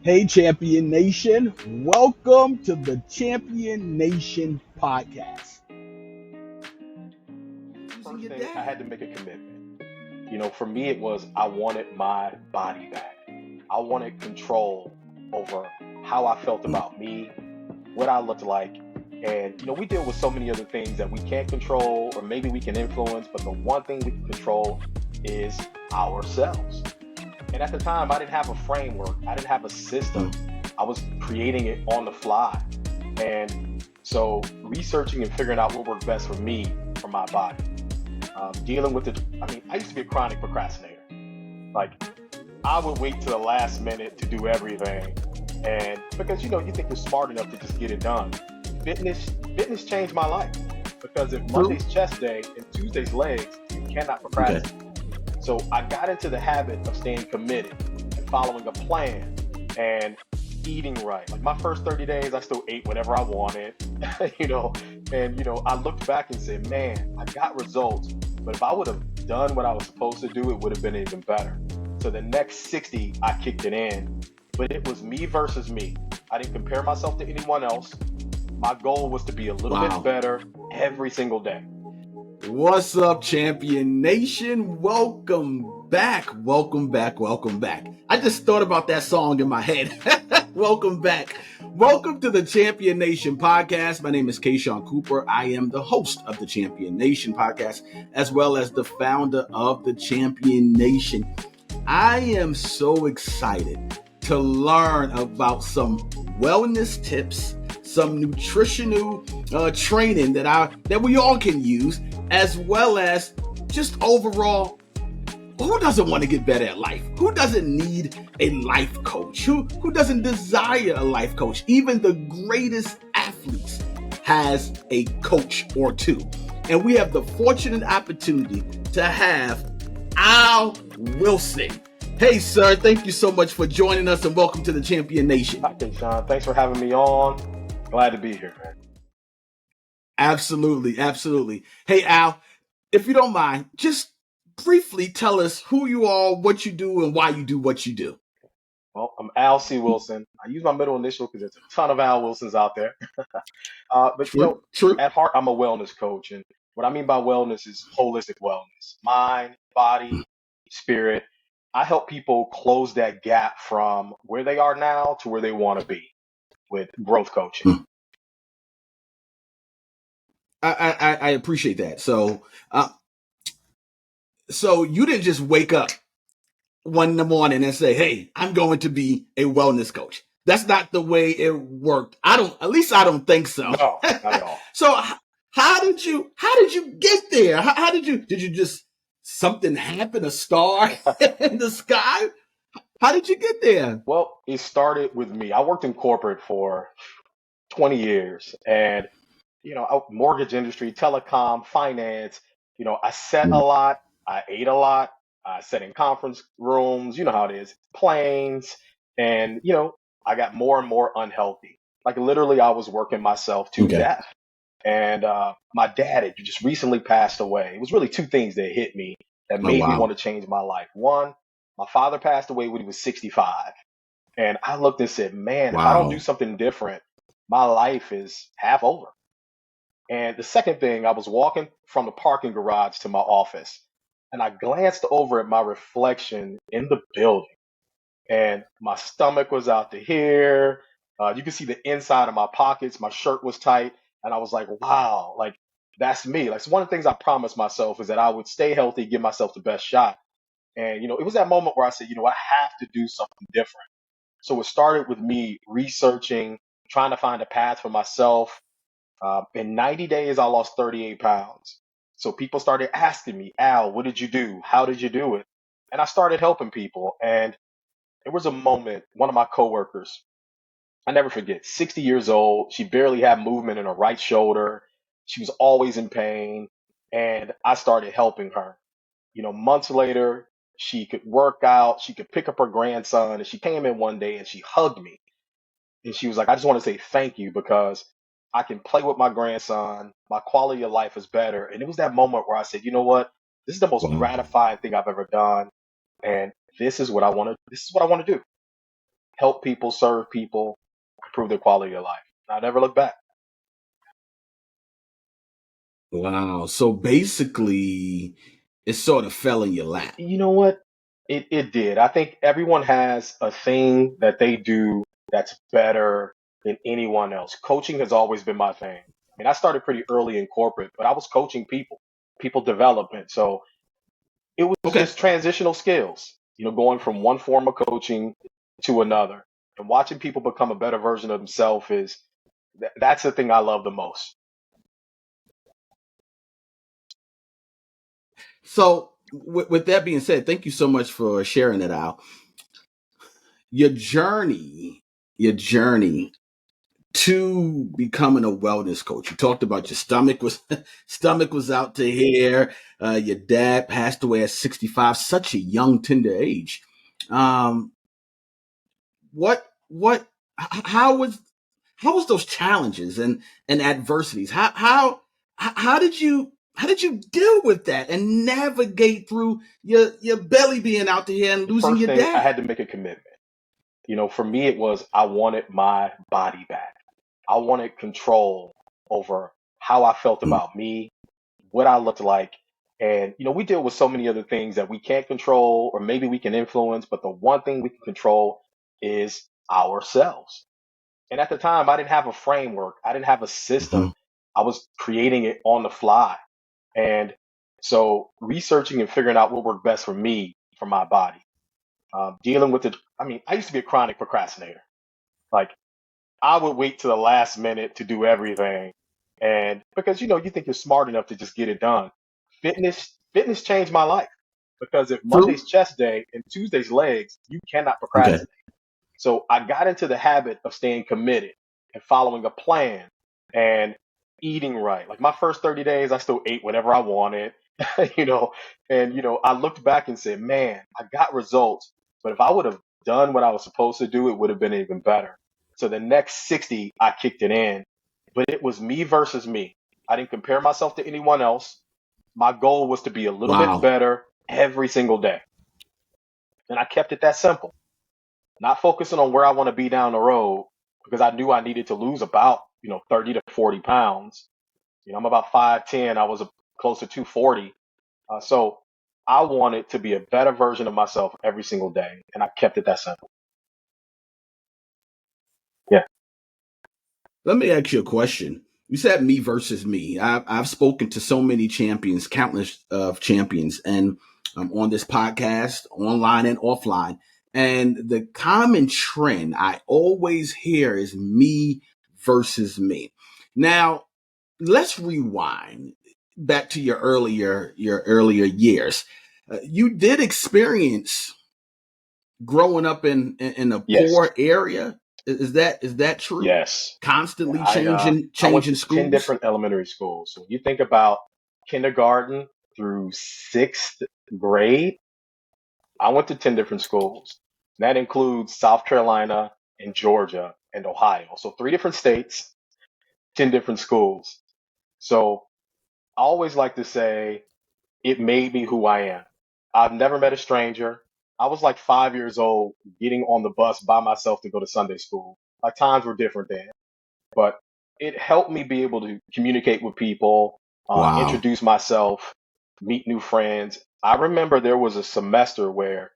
Hey, Champion Nation. Welcome to the Champion Nation podcast. Using First your thing, I dad. had to make a commitment. For me, it was I wanted my body back. I wanted control over how I felt Mm, about me, what I looked like. And, we deal with so many other things that we can't control or maybe we can influence, but the one thing we can control is ourselves. And at the time, I didn't have a framework, I didn't have a system. mm. I was creating it on the fly. And so researching and figuring out what worked best for me, for my body. Dealing with I used to be a chronic procrastinator. Like, I would wait to the last minute to do everything. And because, you think you're smart enough to just get it done. Fitness changed my life because if True. Monday's chest day and Tuesday's legs, you cannot Okay. procrastinate. So I got into the habit of staying committed and following a plan and eating right. Like my first 30 days, I still ate whatever I wanted, you know, I looked back and said, man, I got results, but if I would have done what I was supposed to do, it would have been even better. So the next 60, I kicked it in, but it was me versus me. I didn't compare myself to anyone else. My goal was to be a little bit Wow. better every single day. What's up, Champion Nation? Welcome back. Welcome back. Welcome back. I just thought about that song in my head. Welcome back. Welcome to the Champion Nation podcast. My name is Kayshawn Cooper. I am the host of the Champion Nation podcast, as well as the founder of the Champion Nation. I am so excited to learn about some wellness tips, some nutritional training that we all can use, as well as just overall, who doesn't want to get better at life? Who doesn't need a life coach? Who doesn't desire a life coach? Even the greatest athletes has a coach or two. And we have the fortunate opportunity to have Al Wilson. Hey, sir, thank you so much for joining us and welcome to the Champion Nation. Hi, Sean. Thanks for having me on. Glad to be here, man. Absolutely, absolutely. Hey, Al, if you don't mind, just briefly tell us who you are, what you do, and why you do what you do. Well, I'm Al C. Wilson. I use my middle initial because there's a ton of Al Wilsons out there. But True, true. at heart, I'm a wellness coach, and what I mean by wellness is holistic wellness: mind, body, spirit. I help people close that gap from where they are now to where they want to be with growth coaching. Hmm. I appreciate that. So you didn't just wake up one in the morning and say, "Hey, I'm going to be a wellness coach." That's not the way it worked. At least I don't think so. No, not at all. So how did you get there? Did you just something happen, a star in the sky? How did you get there? Well, it started with me. I worked in corporate for 20 years, and mortgage industry, telecom, finance. I sat a lot, I ate a lot, I sat in conference rooms, you know how it is, planes, and I got more and more unhealthy. Like literally, I was working myself to Okay. death. And my dad had just recently passed away. It was really two things that hit me that Oh made me want wow. to change my life. One, my father passed away when he was 65. And I looked and said, man, if I don't do Wow. something different, my life is half over. And the second thing, I was walking from the parking garage to my office, and I glanced over at my reflection in the building, and my stomach was out to here. You could see the inside of my pockets. My shirt was tight, and I was like, "Wow, like that's me." Like, so one of the things I promised myself is that I would stay healthy, give myself the best shot. And it was that moment where I said, I have to do something different. So it started with me researching, trying to find a path for myself. In 90 days, I lost 38 pounds. So people started asking me, Al, what did you do? How did you do it? And I started helping people. And there was a moment, one of my coworkers, I never forget, 60 years old. She barely had movement in her right shoulder. She was always in pain. And I started helping her. Months later, she could work out, she could pick up her grandson. And she came in one day and she hugged me. And she was like, I just want to say thank you because I can play with my grandson. My quality of life is better. And it was that moment where I said, you know what? This is the most Wow. gratifying thing I've ever done. And this is what I want to do. help people, serve people, improve their quality of life. I never look back. Wow. So basically, it sort of fell in your lap. You know what? It did. I think everyone has a thing that they do that's better than anyone else. Coaching has always been my thing. I mean, I started pretty early in corporate, but I was coaching people development. So it was Okay. just transitional skills, going from one form of coaching to another. And watching people become a better version of themselves that's the thing I love the most. So with that being said, thank you so much for sharing it, Al. Your journey to becoming a wellness coach. You talked about your stomach was out to here. Your dad passed away at 65, such a young, tender age. Um, what how was those challenges and adversities? How did you deal with that and navigate through your belly being out to here and The losing first your thing, I dad? had to make a commitment. For me, it was I wanted my body back. I wanted control over how I felt Mm, about me, what I looked like. And, we deal with so many other things that we can't control or maybe we can influence, but the one thing we can control is ourselves. And at the time, I didn't have a framework, I didn't have a system. mhm. I was creating it on the fly. And so researching and figuring out what worked best for me, for my body, dealing with I mean, I used to be a chronic procrastinator. Like, I would wait to the last minute to do everything. And because, you think you're smart enough to just get it done. Fitness changed my life because if Monday's True. chest day and Tuesday's legs, you cannot Okay. procrastinate. So I got into the habit of staying committed and following a plan and eating right. Like my first 30 days, I still ate whenever I wanted, you know, and, I looked back and said, man, I got results. But if I would have done what I was supposed to do, it would have been even better. So the next 60, I kicked it in, but it was me versus me. I didn't compare myself to anyone else. My goal was to be a little bit Wow. better every single day. And I kept it that simple, not focusing on where I want to be down the road because I knew I needed to lose about, 30 to 40 pounds. I'm about 5'10. I was close to 240. So I wanted to be a better version of myself every single day. And I kept it that simple. Yeah. Let me ask you a question. You said me versus me. I've spoken to so many champions, countless of champions, and on this podcast, online and offline. And the common trend I always hear is me versus me. Now, let's rewind back to your earlier years. You did experience growing up in a Yes. poor area. Is that true? Yes. Constantly changing I went changing to 10 schools. different elementary schools. So when you think about kindergarten through sixth grade, I went to 10 different schools. That includes South Carolina and Georgia and Ohio. So three different states, 10 different schools. So I always like to say it made me who I am. I've never met a stranger. I was like 5 years old getting on the bus by myself to go to Sunday school. Like times were different then, but it helped me be able to communicate with people, Wow. introduce myself, meet new friends. I remember there was a semester where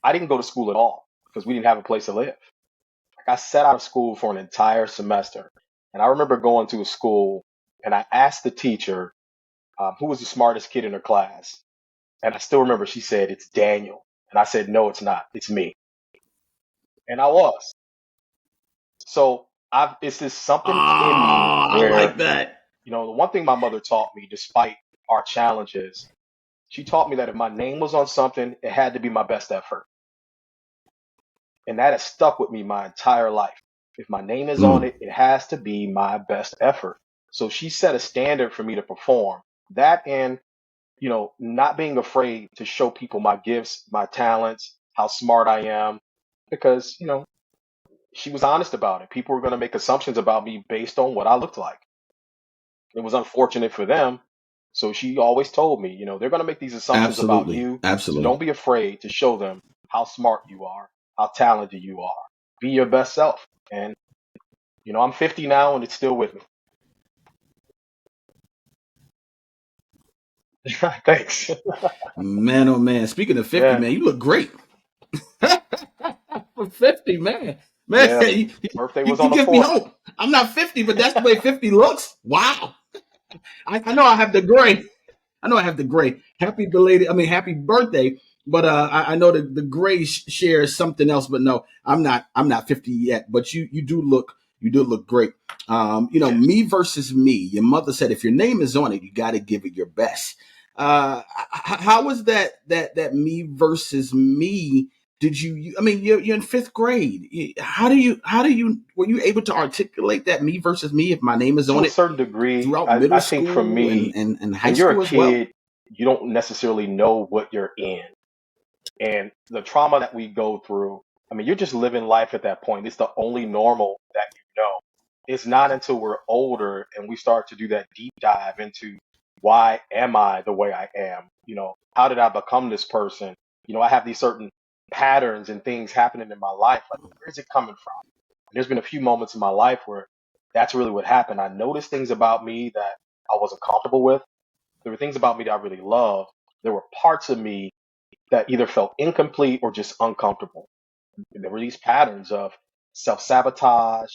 I didn't go to school at all because we didn't have a place to live. Like I sat out of school for an entire semester. And I remember going to a school and I asked the teacher who was the smartest kid in her class. And I still remember she said, it's Daniel. And I said, no, it's not. It's me. And I was. So it's just something in me Ah, I like where, that. the one thing my mother taught me, despite our challenges, she taught me that if my name was on something, it had to be my best effort. And that has stuck with me my entire life. If my name is on Mm, it, it has to be my best effort. So she set a standard for me to perform. That and, not being afraid to show people my gifts, my talents, how smart I am, because, she was honest about it. People were going to make assumptions about me based on what I looked like. It was unfortunate for them. So she always told me, they're going to make these assumptions about absolutely. you. So Absolutely. don't be afraid to show them how smart you are, how talented you are. be your best self. And, I'm 50 now and it's still with me. Thanks. Man, oh man. Speaking of 50, Yeah. man, you look great. For 50, man. Man, Yeah. Birthday was you on the give me 4th. hope. I'm not 50, but that's the way 50 looks. Wow. I know I have the gray. I know I have the gray. Happy birthday. But I know the gray shares something else. But no, I'm not. I'm not 50 yet. But you do look great. Yeah. Me versus me. Your mother said if your name is on it, you got to give it your best. How was that me versus me? Did I mean, you're in fifth grade. How do you were you able to articulate that me versus me if my name is To on a it certain degree, throughout I middle think for school and, me, and high when you're a school as well? kid, you don't necessarily know what you're in. And the trauma that we go through, I mean, you're just living life at that point. It's the only normal that you know. It's not until we're older and we start to do that deep dive into why am I the way I am? How did I become this person? I have these certain patterns and things happening in my life. Like, where is it coming from? And there's been a few moments in my life where that's really what happened. I noticed things about me that I wasn't comfortable with. There were things about me that I really loved. There were parts of me that either felt incomplete or just uncomfortable. And there were these patterns of self sabotage,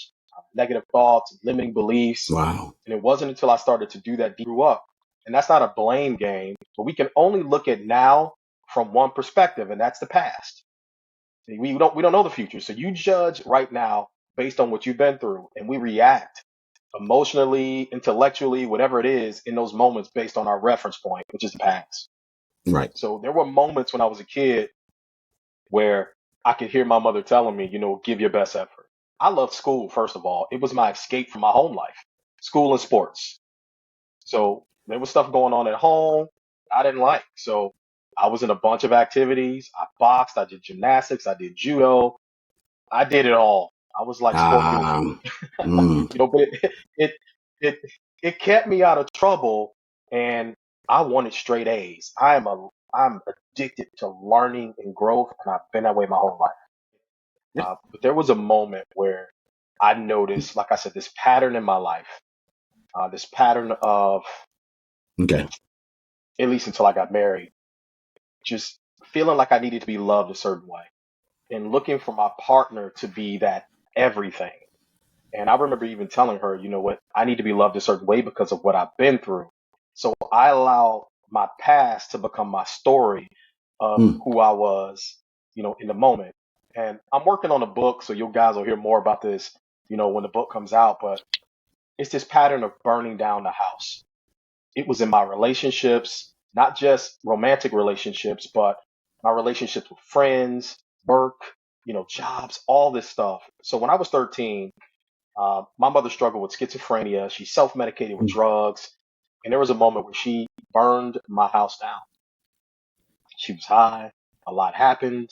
negative thoughts, limiting beliefs. Wow. And it wasn't until I started to do that grew up. And that's not a blame game, but we can only look at now from one perspective, and that's the past. We don't know the future. So you judge right now based on what you've been through, and we react emotionally, intellectually, whatever it is in those moments based on our reference point, which is the past. Right. So there were moments when I was a kid where I could hear my mother telling me, give your best effort. I loved school, first of all. It was my escape from my home life, school and sports. So there was stuff going on at home I didn't like. So I was in a bunch of activities. I boxed, I did gymnastics, I did judo, I did it all. I was like Scorpion King. Um, mm, But it it it kept me out of trouble, and I wanted straight A's. I'm addicted to learning and growth, and I've been that way my whole life. yeah. But there was a moment where I noticed, like I said, this pattern in my life, this pattern of, Okay. at least until I got married, just feeling like I needed to be loved a certain way and looking for my partner to be that everything. And I remember even telling her, you know what, I need to be loved a certain way because of what I've been through. So I allow my past to become my story of Mm, who I was, in the moment. And I'm working on a book, so you guys will hear more about this, when the book comes out. But it's this pattern of burning down the house. It was in my relationships, not just romantic relationships, but my relationships with friends, work, jobs, all this stuff. So when I was 13, my mother struggled with schizophrenia. She self medicated with mm. drugs. And there was a moment where she burned my house down. She was high. A lot happened.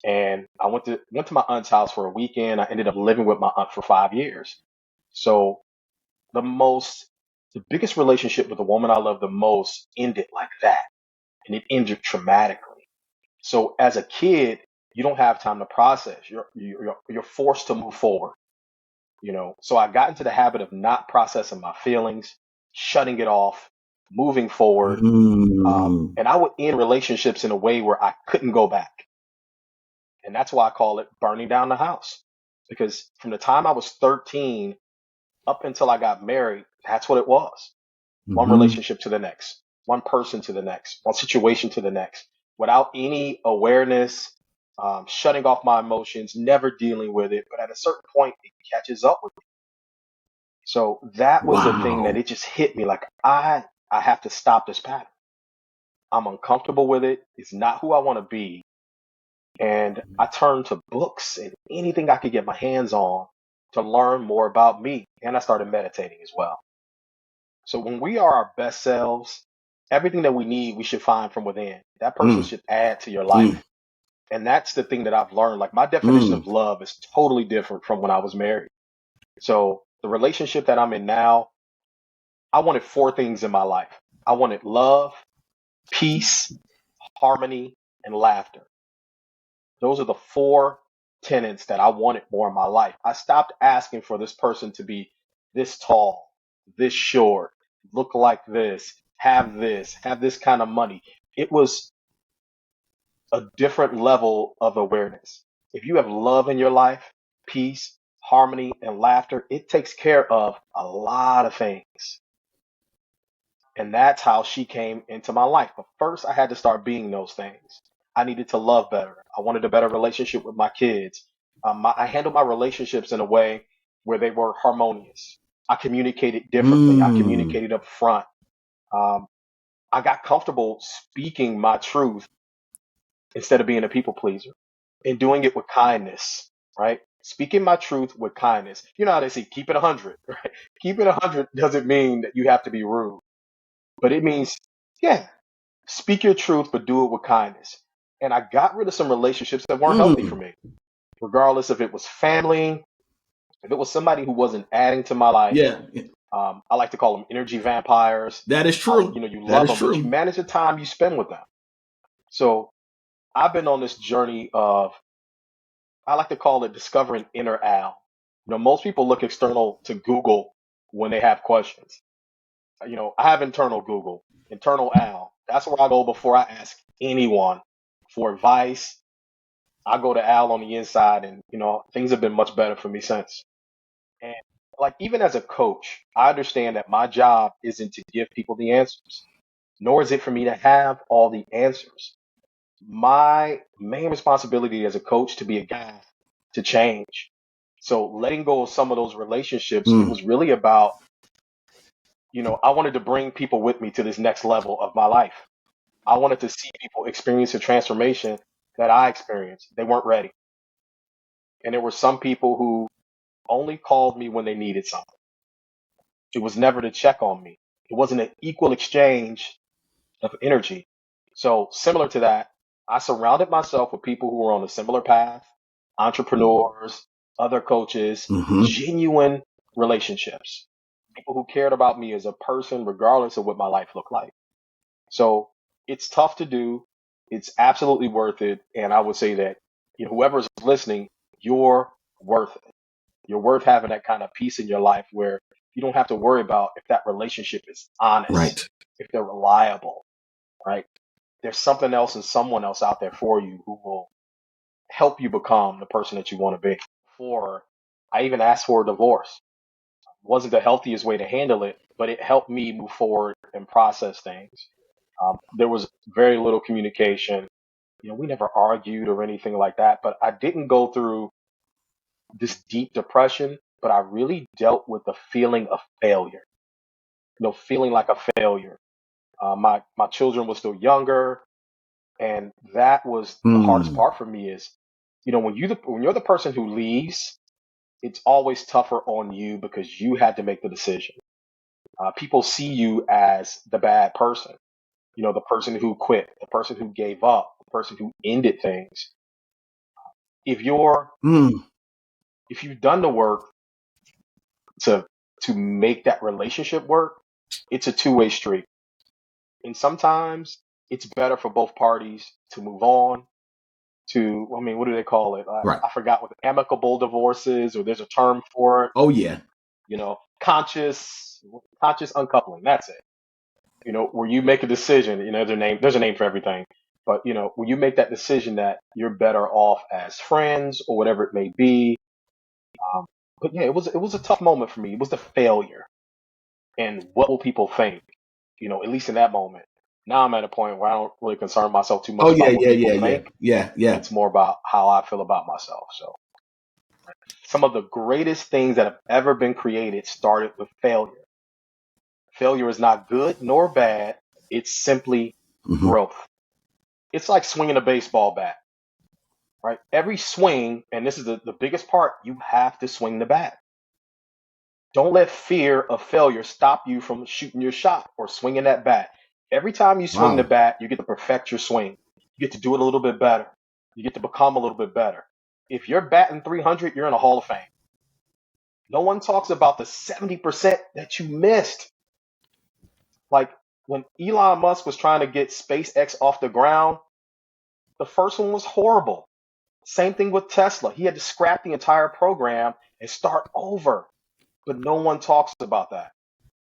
And I went to my aunt's house for a weekend. I ended up living with my aunt for 5 years. So the most, the biggest relationship with the woman I love the most ended like that. And it ended traumatically. So as a kid, you don't have time to process. You're forced to move forward. So I got into the habit of not processing my feelings, shutting it off, moving forward. Mm. And I would end relationships in a way where I couldn't go back. And that's why I call it burning down the house. Because from the time I was 13 up until I got married, that's what it was. One Mm-hmm. relationship to the next, one person to the next, one situation to the next, without any awareness, shutting off my emotions, never dealing with it. But at a certain point, it catches up with me. So that was the thing that Wow. it just hit me like I have to stop this pattern. I'm uncomfortable with it. It's not who I want to be. And I turned to books and anything I could get my hands on to learn more about me. And I started meditating as well. So when we are our best selves, everything that we need, we should find from within. That person Mm, should add to your mm, life. And that's the thing that I've learned. Like my definition mm. of love is totally different from when I was married. So the relationship that I'm in now, I wanted four things in my life. I wanted love, peace, harmony, and laughter. Those are the four tenets that I wanted more in my life. I stopped asking for this person to be this tall, this short, look like this, have this kind of money. It was a different level of awareness. If you have love in your life, peace, harmony, and laughter, it takes care of a lot of things. And that's how she came into my life. But first, I had to start being those things. I needed to love better. I wanted a better relationship with my kids. I handled my relationships in a way where they were harmonious. I communicated differently. I Mm. communicated up front. Um, I got comfortable speaking my truth instead of being a people pleaser and doing it with kindness, right? Speaking my truth with kindness. You know how they say, keep it 100, right? Keep it 100 doesn't mean that you have to be rude, but it means, yeah, speak your truth, but do it with kindness. And I got rid of some relationships that weren't healthy for Mm. me, regardless if it was family, if it was somebody who wasn't adding to my life. Yeah, I like to call them energy vampires. that is You true. know, you That love is them, but you true. manage the time you spend with them. So I've been on this journey of, I like to call it discovering inner Al. You know, most people look external to Google when they have questions. You know, I have internal Google, internal Al. That's where I go before I ask anyone for advice. I go to Al on the inside, and you know, things have been much better for me since. And like even as a coach, I understand that my job isn't to give people the answers, nor is it for me to have all the answers. My main responsibility as a coach to be a guide to change. So letting go of some of those relationships, it Mm. was really about, you know, I wanted to bring people with me to this next level of my life. I wanted to see people experience a transformation that I experienced. They weren't ready. And there were some people who only called me when they needed something. It was never to check on me. It wasn't an equal exchange of energy. So similar to that, I surrounded myself with people who were on a similar path, entrepreneurs, other coaches, Hmm. genuine relationships, people who cared about me as a person, regardless of what my life looked like. So it's tough to do. It's absolutely worth it. And I would say that, you know, whoever's listening, you're worth it. You're worth having that kind of peace in your life where you don't have to worry about if that relationship is honest, Right. if they're reliable, right? There's something else and someone else out there for you who will help you become the person that you want to be. For I even asked for a divorce. It wasn't the healthiest way to handle it, but it helped me move forward and process things. There was very little communication. You know, we never argued or anything like that, but I didn't go through this deep depression, but I really dealt with the feeling of failure, you know, feeling like a failure. My children were still younger, and that was the hardest Mm. part for me is, you know, when you're the person who leaves, it's always tougher on you because you had to make the decision. People see you as the bad person, you know, the person who quit, the person who gave up, the person who ended things. If you're Mm. if you've done the work to make that relationship work, it's a two-way street. And sometimes it's better for both parties to move on to, I mean, what do they call it? Right. I forgot what amicable divorces, or there's a term for it, Oh yeah. you know, conscious uncoupling. That's it. You know, where you make a decision, you know, there's a name for everything. But, you know, when you make that decision that you're better off as friends or whatever it may be. Um, but yeah, it was a tough moment for me. It was the failure and what will people think, you know, at least in that moment. Now I'm at a point where I don't really concern myself too Oh much yeah. about what Yeah. people Yeah. Yeah. think. Yeah. Yeah. It's more about how I feel about myself. So some of the greatest things that have ever been created started with failure. Failure is not good nor bad. It's simply Hmm. growth. It's like swinging a baseball bat, right? Every swing, and this is the biggest part, you have to swing the bat. Don't let fear of failure stop you from shooting your shot or swinging that bat. Every time you swing the Wow. bat, you get to perfect your swing. You get to do it a little bit better. You get to become a little bit better. If you're batting 300, you're in a Hall of Fame. No one talks about the 70% that you missed. Like when Elon Musk was trying to get SpaceX off the ground, the first one was horrible. Same thing with Tesla. He had to scrap the entire program and start over. But no one talks about that.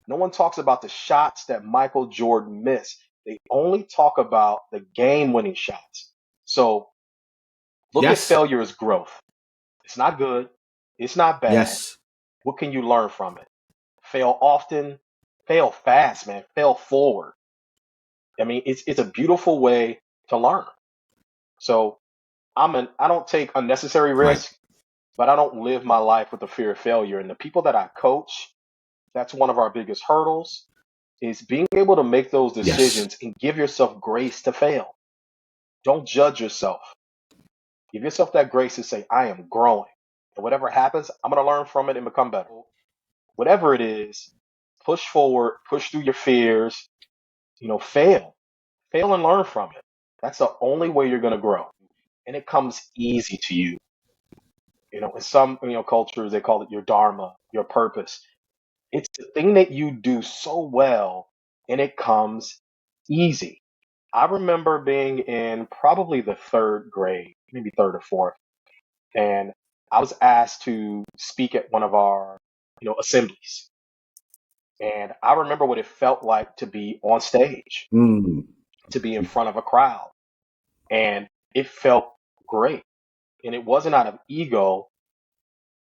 No one talks about the shots that Michael Jordan missed. They only talk about the game winning shots. So look at Yes. failure as growth. It's not good. It's not bad. Yes. What can you learn from it? Fail often, fail fast, man. Fail forward. I mean, it's a beautiful way to learn. So I don't take unnecessary Right. risks, but I don't live my life with the fear of failure. And the people that I coach, that's one of our biggest hurdles is being able to make those Yes. decisions and give yourself grace to fail. Don't judge yourself. Give yourself that grace to say, I am growing. And whatever happens, I'm going to learn from it and become better. Whatever it is, push forward, push through your fears, fail. Fail and learn from it. That's the only way you're going to grow. And it comes easy to you. In some, cultures, they call it your dharma, your purpose. It's the thing that you do so well and it comes easy. I remember being in probably the third grade, maybe third or fourth, and I was asked to speak at one of our, assemblies. And I remember what it felt like to be on stage, Mm. to be in front of a crowd. And it felt great. And it wasn't out of ego.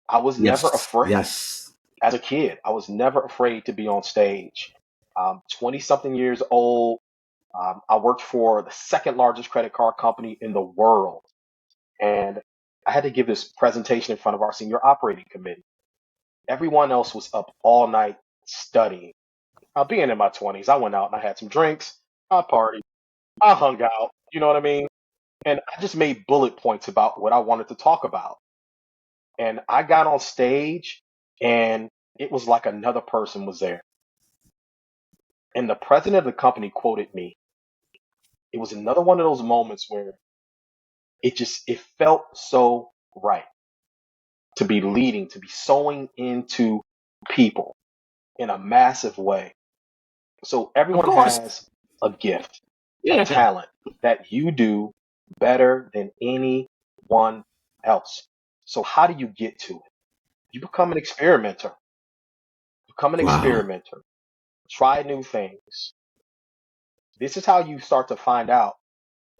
I was never Yes. afraid. Yes. As a kid, I was never afraid to be on stage. 20 something years old, I worked for the second largest credit card company in the world. And I had to give this presentation in front of our senior operating committee. Everyone else was up all night studying. Being in my 20s, I went out and I had some drinks, I partied, I hung out, you know what I mean? And I just made bullet points about what I wanted to talk about. And I got on stage and it was like another person was there. And the president of the company quoted me. It was another one of those moments where it felt so right to be leading, to be sowing into people in a massive way. So Of everyone course. has a gift, a Yeah. talent that you do better than anyone else. So how do you get to it? You become an experimenter. Become an Wow. experimenter. Try new things. This is how you start to find out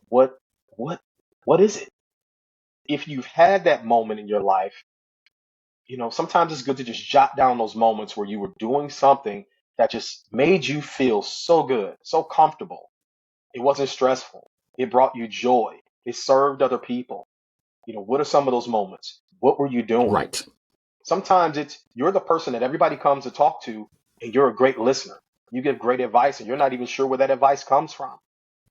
what what what is it. If you've had that moment in your life, sometimes it's good to just jot down those moments where you were doing something that just made you feel so good, so comfortable. It wasn't stressful. It brought you joy. It served other people. What are some of those moments? What were you doing? Right. Sometimes you're the person that everybody comes to talk to and you're a great listener. You give great advice and you're not even sure where that advice comes from.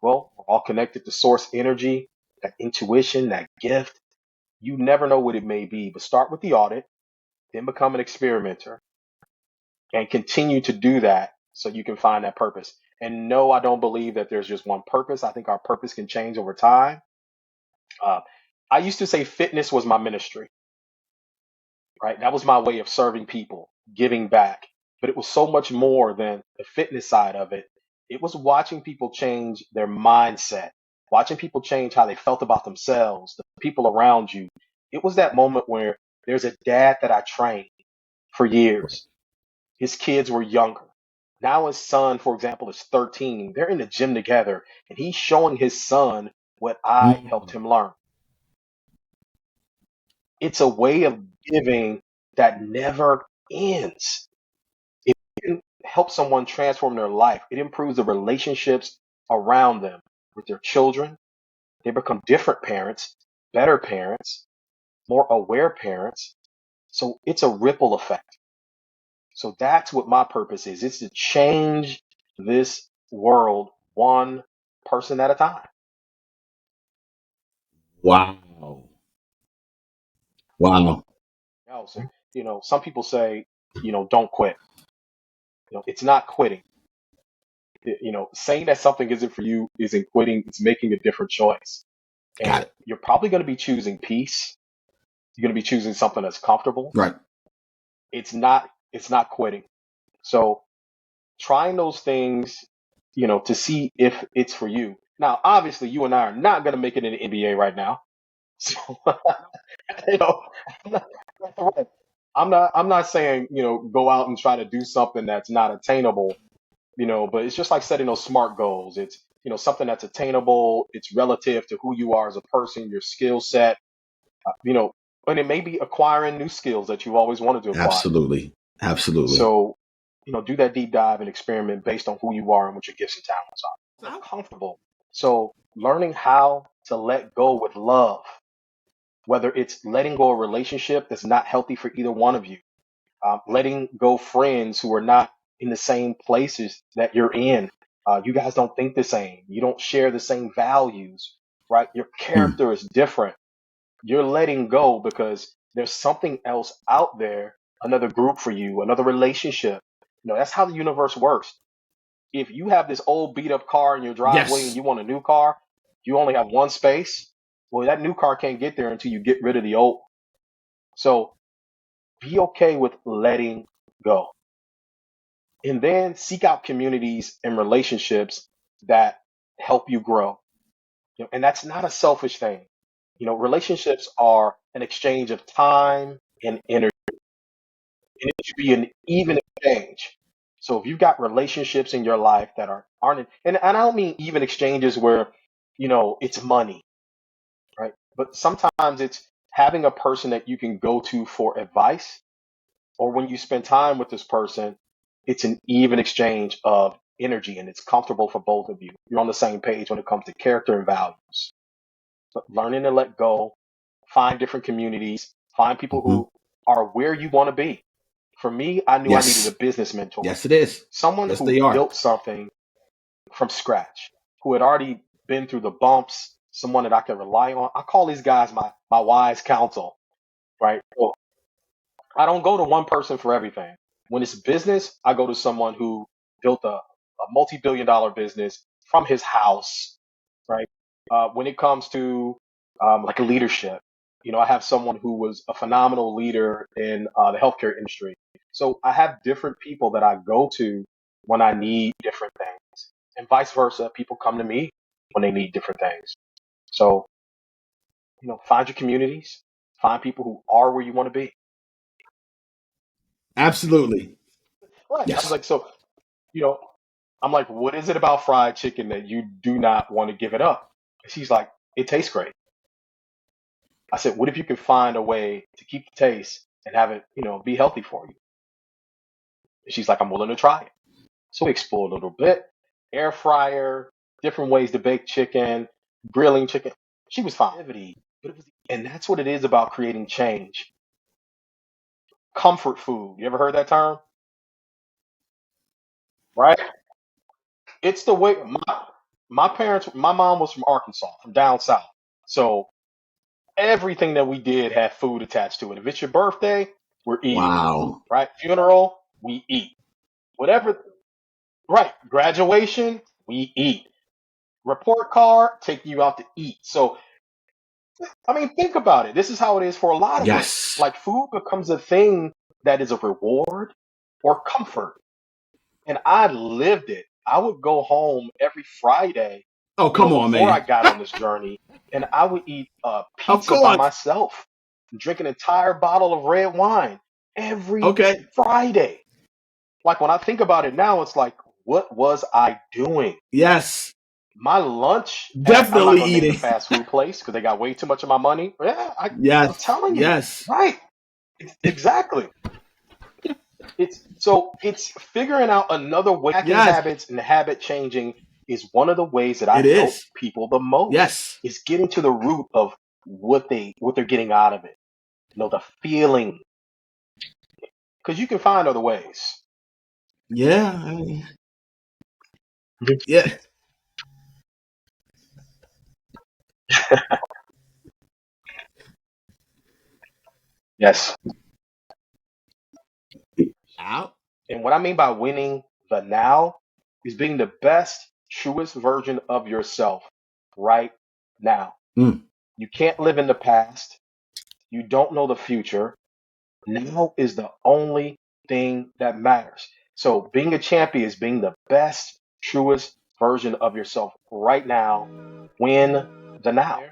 Well, we're all connected to source energy, that intuition, that gift. You never know what it may be, but start with the audit, then become an experimenter and continue to do that so you can find that purpose. And no, I don't believe that there's just one purpose. I think our purpose can change over time. Uh, I used to say fitness was my ministry, right? That was my way of serving people, giving back. But it was so much more than the fitness side of it. It was watching people change their mindset, watching people change how they felt about themselves, the people around you. It was that moment where there's a dad that I trained for years. His kids were younger. Now his son, for example, is 13. They're in the gym together, and he's showing his son what I helped Mm. him learn. It's a way of giving that never ends. If you can help someone transform their life, it improves the relationships around them with their children. They become different parents, better parents, more aware parents. So it's a ripple effect. So that's what my purpose is. It's to change this world one person at a time. Wow. Wow. So, some people say, don't quit. It's not quitting. Saying that something isn't for you isn't quitting. It's making a different choice. Got And it. you're probably going to be choosing peace. You're going to be choosing something that's comfortable. Right. It's not quitting. So trying those things, to see if it's for you. Now, obviously, you and I are not going to make it in the NBA right now. So, you know, I'm not, I'm not saying, go out and try to do something that's not attainable, but it's just like setting those SMART goals. It's, something that's attainable. It's relative to who you are as a person, your skill set, uh, you know, and it may be acquiring new skills that you've always wanted to acquire. Absolutely. Absolutely. So, do that deep dive and experiment based on who you are and what your gifts and talents are. Get comfortable. So, learning how to let go with love, whether it's letting go of a relationship that's not healthy for either one of you, letting go friends who are not in the same places that you're in. You guys don't think the same. You don't share the same values, right? Your Mm. character is different. You're letting go because there's something else out there, another group for you, another relationship. That's how the universe works. If you have this old beat up car in your driveway and Yes. you want a new car, you only have one space. Well, that new car can't get there until you get rid of the old. So be okay with letting go. And then seek out communities and relationships that help you grow. And that's not a selfish thing. Relationships are an exchange of time and energy, and it should be an even exchange. So if you've got relationships in your life that aren't, and I don't mean even exchanges where, it's money, right? But sometimes it's having a person that you can go to for advice, or when you spend time with this person, it's an even exchange of energy and it's comfortable for both of you. You're on the same page when it comes to character and values. But learning to let go, find different communities, find people Hmm. who are where you want to be. For me, I knew I needed a Yes. business mentor, Yes, it is. someone Yes, who they are. built something from scratch, who had already been through the bumps, someone that I could rely on. I call these guys my wise counsel, right? So I don't go to one person for everything. When it's business, I go to someone who built a multi-billion dollar business from his house, right? When it comes to like a leadership, I have someone who was a phenomenal leader in the healthcare industry. So I have different people that I go to when I need different things, and vice versa. People come to me when they need different things. So, find your communities, find people who are where you want to be. Absolutely. Right. I was Yes. like, so, you know, I'm like, what is it about fried chicken that you do not want to give it up? And she's like, it tastes great. I said, what if you could find a way to keep the taste and have it, be healthy for you? And she's like, I'm willing to try it. So we explored a little bit. Air fryer, different ways to bake chicken, grilling chicken. She was fine. But it was, and that's what it is about creating change. Comfort food. You ever heard that term? Right? It's the way my mom was from Arkansas, from down south. So everything that we did had food attached to it. If it's your birthday, we're eating, Wow. right? Funeral, we eat. Whatever, right? Graduation, we eat. Report card, take you out to eat. So, I mean, think about it. This is how it is for a lot of us. Yes. Like food becomes a thing that is a reward or comfort. And I lived it. I would go home every Friday, Oh, come on, before I man. got on this journey, and I would eat Of pizza by course. myself, drink an entire bottle of red wine every Okay. Friday. Like when I think about it now, it's like, what was I doing? Yes. My lunch at, I'm not Definitely going to name the eating. fast food place because they got way too much of my money. Yeah, I'm Yes. telling you, Yes. right? Exactly. It's figuring out another way. Hacking Yes. habits and habit changing is one of the ways that I It help is. people the most. Yes. Is getting to the root of what they're getting out of it. The feeling, because you can find other ways. Yeah. I mean, Mhm. yeah. Yes. Out. And what I mean by winning the now is being the best, truest version of yourself right now. Mm. You can't live in the past. You don't know the future. Now is the only thing that matters. So being a champion is being the best, truest version of yourself right now. Win the now.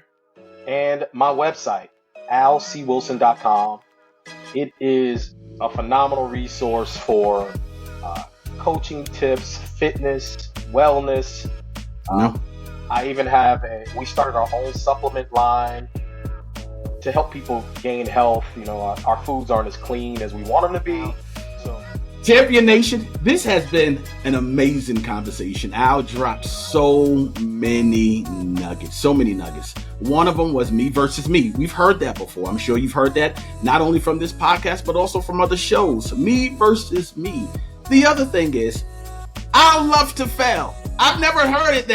and my website, alcwilson.com. It is a phenomenal resource for coaching tips, fitness, wellness. No. I even have we started our own supplement line to help people gain health. You know, our foods aren't as clean as we want them to be. So, Champion Nation, this has been an amazing conversation. Al dropped so many nuggets. One of them was me versus me. We've heard that before. I'm sure you've heard that not only from this podcast, but also from other shows. Me versus me. The other thing is, I love to fail. I've never heard it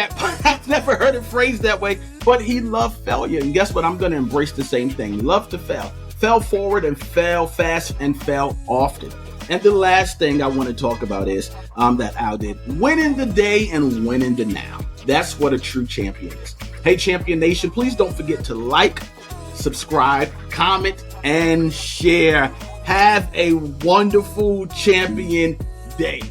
phrased that way, but he loved failure. And guess what? I'm going to embrace the same thing. Love to fail. Fail forward and fail fast and fail often. And the last thing I want to talk about is that Al did. Winning the day and winning the now. That's what a true champion is. Hey, Champion Nation, please don't forget to like, subscribe, comment, and share. Have a wonderful champion day.